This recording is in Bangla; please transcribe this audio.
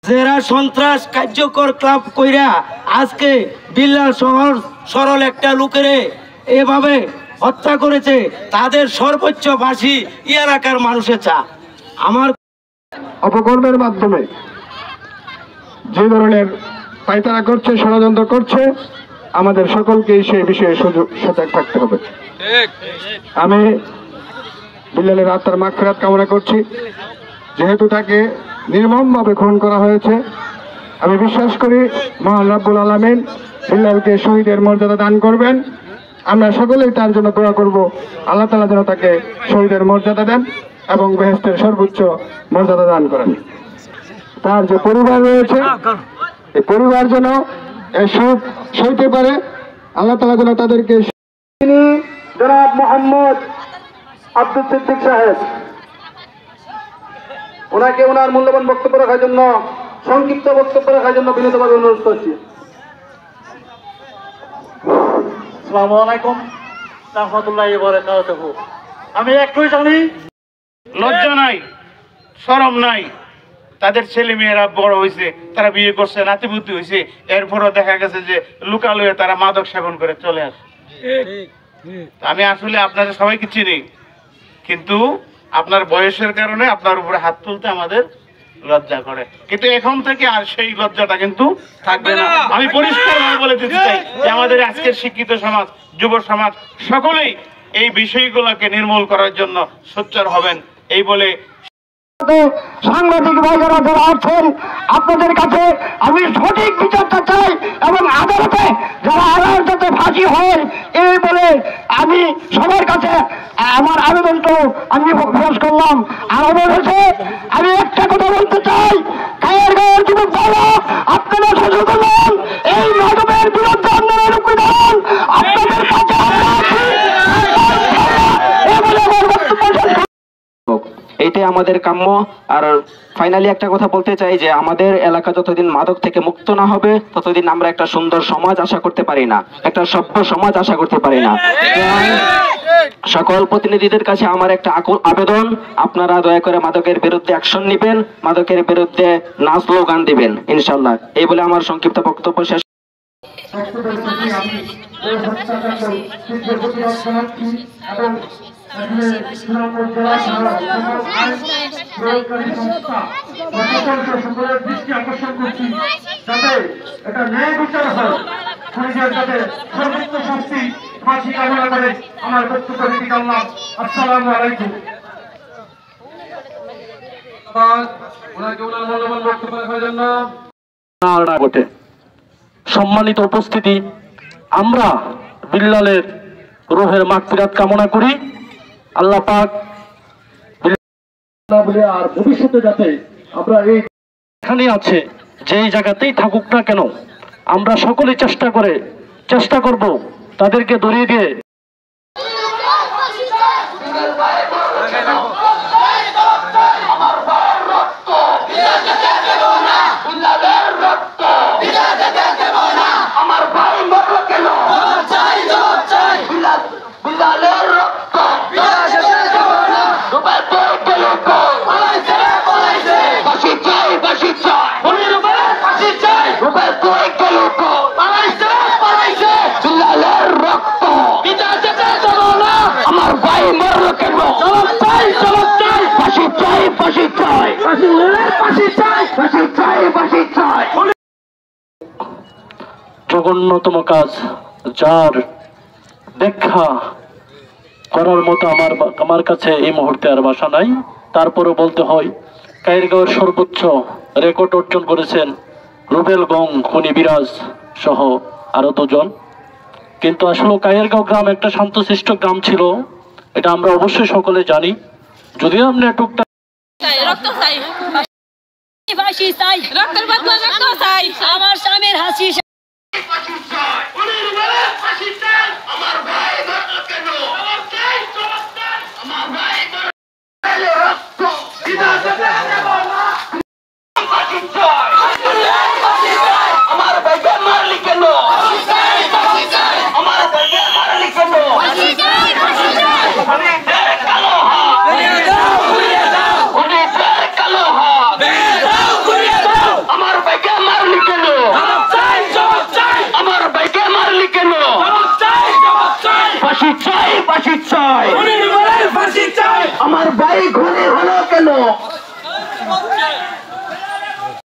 যারা সন্ত্রাস কার্যকর ক্লাব কইরা আজকে বিল্লাল শহর সরল একটা লোকেরে এভাবে হত্যা করেছে, তাদের সর্বোচ্চ ফাঁসি এলাকার মানুষের চা। আমার অপকর্মের মাধ্যমে যে ধরনের পায়তারা করছে, ষড়যন্ত্র করছে, আমাদের সকলকেই সেই বিষয়ে সজাগ থাকতে হবে। আমি বিল্লালের আত্মার মাগফিরাত কামনা করছি। যেহেতু তাকে নির্মমভাবে খুন করা হয়েছে, আমি বিশ্বাস করি মহান রব্বুল আলামিন বিল্লালকে শহীদের মর্যাদা দান করবেন। আমরা সকলেই তার জন্য দোয়া করব, আল্লাহ তাআলা যেন তাকে শহীদের মর্যাদা দেন এবং বেহেশতের সর্বোচ্চ মর্যাদা দান করেন। তার যে পরিবার রয়েছে, এই পরিবার যেন এই সুখ সইতে পারে, আল্লাহ তাআলা যেন তাদেরকে। তিনি জনাব মোহাম্মদ আব্দুল সিদ্দিক সাহেব, ওনাকে ওনার মূল্যবান বক্তব্য রাখার জন্য, সংক্ষিপ্ত বক্তব্য রাখার জন্য বিনীতভাবে অনুরোধ করছি। আসসালামু আলাইকুম রাহমাতুল্লাহি ওয়া বারাকাতুহু। আমি একটুই জানি, লজ্জা নাই, শরম নাই। তাদের ছেলে মেয়েরা বড় হয়েছে, তারা বিয়ে করছে, নাতিপুতি হয়েছে, এরপরও দেখা গেছে যে লুকালয়ে তারা মাদক সেবন করে চলে আসে। আমি আসলে আপনাদের সবাইকে চিনি, কিন্তু আপনার বয়সের কারণে আপনার উপরে হাত তুলতে আমাদের লজ্জা করে, কিন্তু এখন থেকে আর সেই লজ্জাটা কিন্তু থাকবে না। আমি পরিষ্কারভাবে বলে দিতে চাই যে আমাদের আজকের শিক্ষিত সমাজ, যুব সমাজ সকলেই এই বিষয়গুলোকে নির্মূল করার জন্য সোচ্চার হবেন এই বলে। সাংবাদিক ভাইয়েরা যারা আছেন, আপনাদের কাছে আমি সঠিক বিচারটা চাই এবং আদালতে যারা আদালতে ফাঁসি হয় এই বলে আমি সবার কাছে আমার আবেদনটা আমি পেশ করলাম। আর অবশেষে আমি একটা কথা বলতে চাই, কায়েরগাঁওয়ের যুবক ভাইরা, আপনারা সচেতন হন, এই মাদকের বিরুদ্ধে আন্দোলন করুন। আপনাদের কাছে এইটাই আমাদের কাম্য। আর ফাইনালি একটা কথা বলতে চাই যে আমাদের এলাকা যতদিন মাদক থেকে মুক্ত না হবে ততদিন আমরা একটা সুন্দর সমাজ আশা করতে পারি না, একটা সভ্য সমাজ আশা করতে পারি না। সকল প্রতিনিধিদের কাছে আমার একটা আবেদন, আপনারা দয়া করে মাদকের বিরুদ্ধে অ্যাকশন নেবেন, মাদকের বিরুদ্ধে নাচ স্লোগান দিবেন ইনশাল্লাহ। এই বলে আমার সংক্ষিপ্ত বক্তব্য শেষ। দৃষ্টি আকর্ষণ করছি যাতে এটা ন্যায় বিচার হয়, যাতে সর্বোচ্চ শাস্তি ফাঁসি কামনা করে আমার বক্তব্য রেখে জানলাম। আসসালামু আলাইকুম। সম্মানিত উপস্থিতি, আমরা বিল্লালের রূহের মাগফিরাত কামনা করি। আল্লাহ পাক বলে আর ভবিষ্যতে যাতে আমরা এখানে আছে যেই জায়গাতেই থাকুক না কেন, আমরা সকলে চেষ্টা করব তাদেরকে ধরিয়ে দিয়ে জঘন্যতম কাজ, যার ব্যাখ্যা করার মতো আমার কাছে এই মুহূর্তে আর ভাষা নাই। তারপরও বলতে হয়, কায়েরগাঁওয়ের সর্বোচ্চ রেকর্ড অর্জন করেছেন রুবেল গং খনি বিরাজ সহ আরো দুজন। কিন্তু আসলে কায়েরগাঁও গ্রাম একটা শান্তশিষ্ট গ্রাম ছিল, এটা আমরা অবশ্যই সকলে জানি। যদিও আমরা টুকটাক আমার স্বামীর হাসি আমার ভাই খুনি হলো কেন?